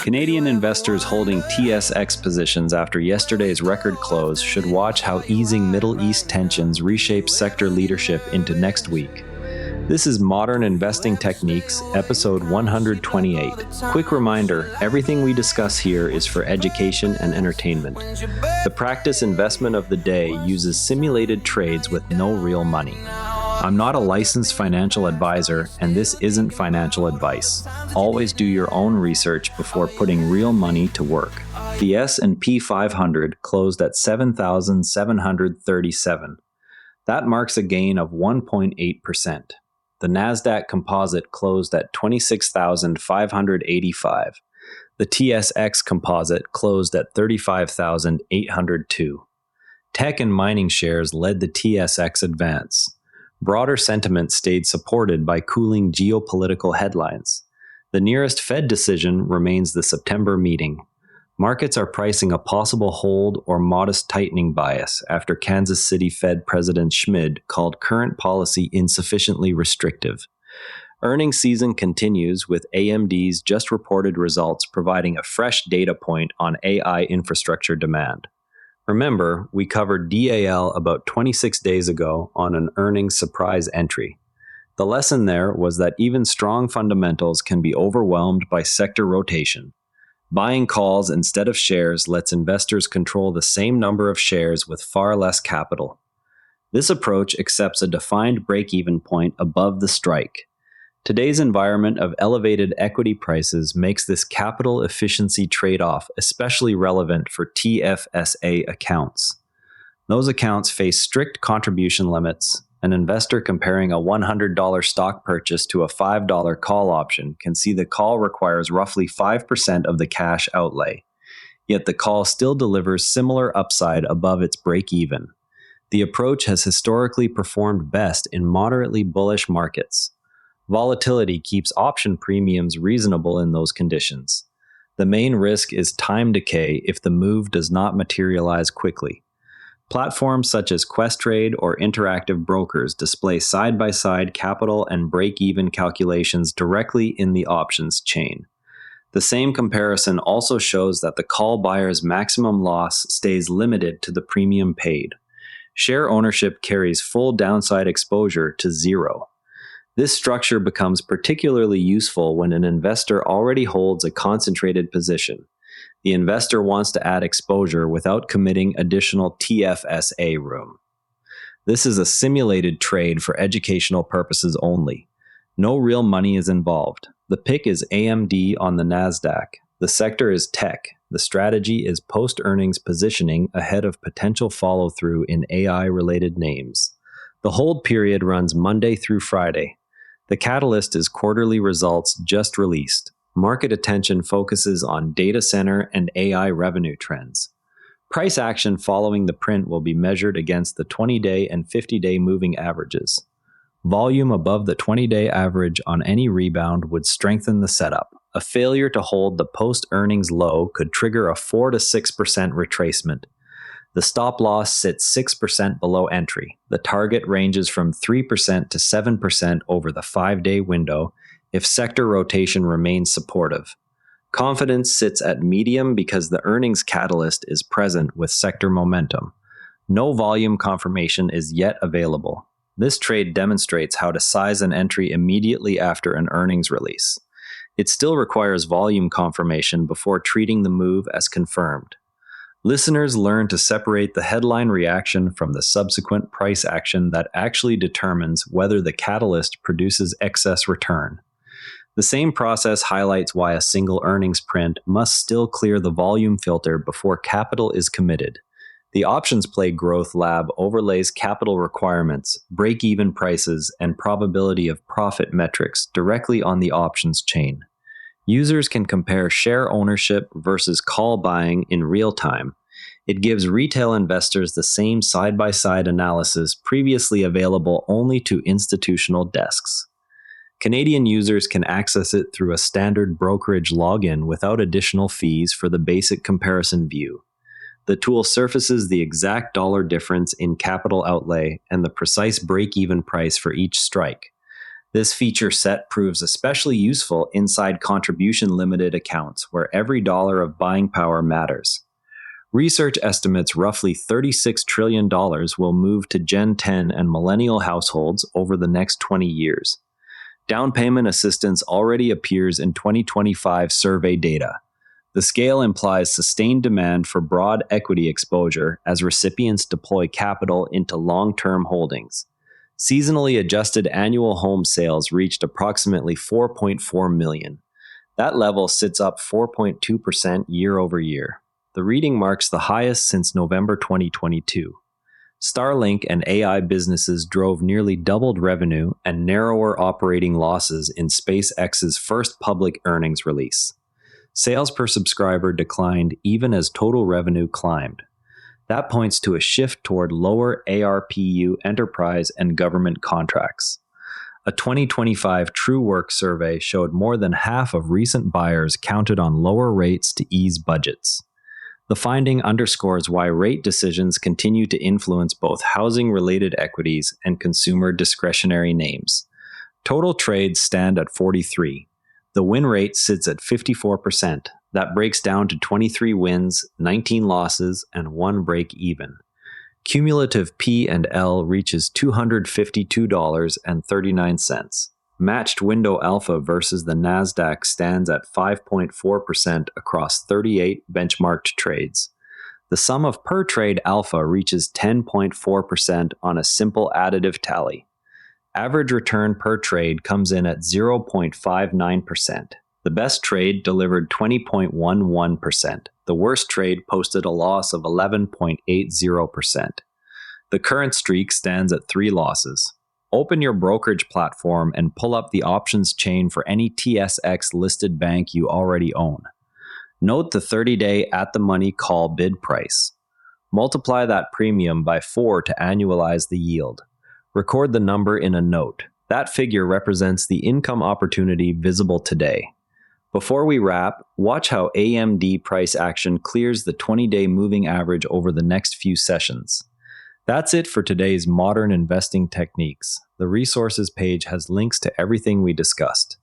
Canadian investors holding TSX positions after yesterday's record close should watch how easing Middle East tensions reshapes sector leadership into next week. This is Modern Investing Techniques, episode 128. Quick reminder, everything we discuss here is for education and entertainment. The practice investment of the day uses simulated trades with no real money. I'm not a licensed financial advisor, and this isn't financial advice. Always do your own research before putting real money to work. The S&P 500 closed at 7,737. That marks a gain of 1.8%. The Nasdaq Composite closed at 26,585. The TSX Composite closed at 35,802. Tech and mining shares led the TSX advance. Broader sentiment stayed supported by cooling geopolitical headlines. The nearest Fed decision remains the September meeting. Markets are pricing a possible hold or modest tightening bias after Kansas City Fed President Schmid called current policy insufficiently restrictive. Earnings season continues with AMD's just reported results providing a fresh data point on AI infrastructure demand. Remember, we covered DAL about 26 days ago on an earnings surprise entry. The lesson there was that even strong fundamentals can be overwhelmed by sector rotation. Buying calls instead of shares lets investors control the same number of shares with far less capital. This approach accepts a defined break-even point above the strike. Today's environment of elevated equity prices makes this capital efficiency trade-off especially relevant for TFSA accounts. Those accounts face strict contribution limits. An investor comparing a $100 stock purchase to a $5 call option can see the call requires roughly 5% of the cash outlay. Yet the call still delivers similar upside above its break-even. The approach has historically performed best in moderately bullish markets. Volatility keeps option premiums reasonable in those conditions. The main risk is time decay if the move does not materialize quickly. Platforms such as Questrade or Interactive Brokers display side-by-side capital and break-even calculations directly in the options chain. The same comparison also shows that the call buyer's maximum loss stays limited to the premium paid. Share ownership carries full downside exposure to zero. This structure becomes particularly useful when an investor already holds a concentrated position. The investor wants to add exposure without committing additional TFSA room. This is a simulated trade for educational purposes only. No real money is involved. The pick is AMD on the Nasdaq. The sector is tech. The strategy is post-earnings positioning ahead of potential follow-through in AI-related names. The hold period runs Monday through Friday. The catalyst is quarterly results just released. Market attention focuses on data center and AI revenue trends. Price action following the print will be measured against the 20-day and 50-day moving averages. Volume above the 20-day average on any rebound would strengthen the setup. A failure to hold the post-earnings low could trigger a 4 to 6% retracement. The stop loss sits 6% below entry. The target ranges from 3% to 7% over the 5-day window if sector rotation remains supportive. Confidence sits at medium because the earnings catalyst is present with sector momentum. No volume confirmation is yet available. This trade demonstrates how to size an entry immediately after an earnings release. It still requires volume confirmation before treating the move as confirmed. Listeners learn to separate the headline reaction from the subsequent price action that actually determines whether the catalyst produces excess return. The same process highlights why a single earnings print must still clear the volume filter before capital is committed. The options play growth lab overlays capital requirements, break-even prices, and probability of profit metrics directly on the options chain. Users can compare share ownership versus call buying in real time. It gives retail investors the same side-by-side analysis previously available only to institutional desks. Canadian users can access it through a standard brokerage login without additional fees for the basic comparison view. The tool surfaces the exact dollar difference in capital outlay and the precise break-even price for each strike. This feature set proves especially useful inside contribution limited accounts where every dollar of buying power matters. Research estimates roughly $36 trillion will move to Gen 10 and millennial households over the next 20 years. Down payment assistance already appears in 2025 survey data. The scale implies sustained demand for broad equity exposure as recipients deploy capital into long-term holdings. Seasonally adjusted annual home sales reached approximately 4.4 million. That level sits up 4.2% year over year. The reading marks the highest since November 2022. Starlink and AI businesses drove nearly doubled revenue and narrower operating losses in SpaceX's first public earnings release. Sales per subscriber declined even as total revenue climbed. That points to a shift toward lower ARPU enterprise and government contracts. A 2025 TrueWork survey showed more than half of recent buyers counted on lower rates to ease budgets. The finding underscores why rate decisions continue to influence both housing-related equities and consumer discretionary names. Total trades stand at 43. The win rate sits at 54%. That breaks down to 23 wins, 19 losses, and 1 break even. Cumulative P&L reaches $252.39. Matched window alpha versus the Nasdaq stands at 5.4% across 38 benchmarked trades. The sum of per trade alpha reaches 10.4% on a simple additive tally. Average return per trade comes in at 0.59%. The best trade delivered 20.11%. The worst trade posted a loss of 11.80%. The current streak stands at 3 losses. Open your brokerage platform and pull up the options chain for any TSX listed bank you already own. Note the 30-day at-the-money call bid price. Multiply that premium by 4 to annualize the yield. Record the number in a note. That figure represents the income opportunity visible today. Before we wrap, watch how AMD price action clears the 20-day moving average over the next few sessions. That's it for today's Modern Investing Techniques. The resources page has links to everything we discussed.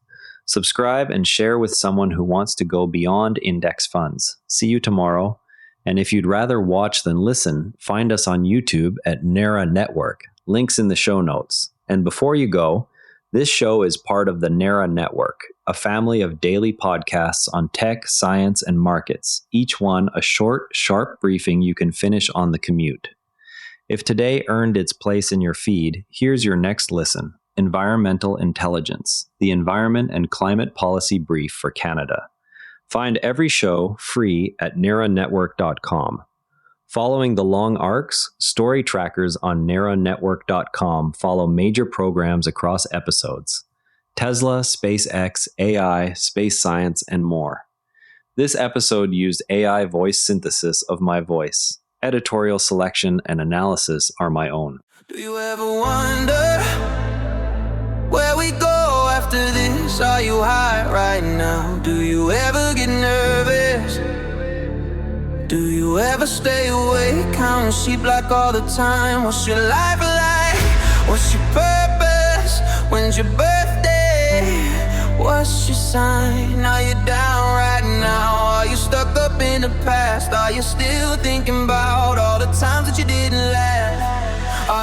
Subscribe and share with someone who wants to go beyond index funds. See you tomorrow. And if you'd rather watch than listen, find us on YouTube at Nera Network. Links in the show notes. And before you go, this show is part of the Nera Network, a family of daily podcasts on tech, science, and markets, each one a short, sharp briefing you can finish on the commute. If today earned its place in your feed, here's your next listen: Environmental Intelligence, the Environment and Climate Policy Brief for Canada. Find every show free at neranetwork.com. Following the long arcs, story trackers on neranetwork.com follow major programs across episodes: Tesla, SpaceX, AI, space science, and more. This episode used AI voice synthesis of my voice. Editorial selection and analysis are my own. Do you ever wonder where we go after this? Are you high right now? Do you ever get nervous? Do you ever stay awake, counting sheep like all the time? What's your life like? What's your purpose? When's your birthday? What's your sign? Are you down right now? Are you stuck up in the past? Are you still thinking about all the times that you didn't laugh?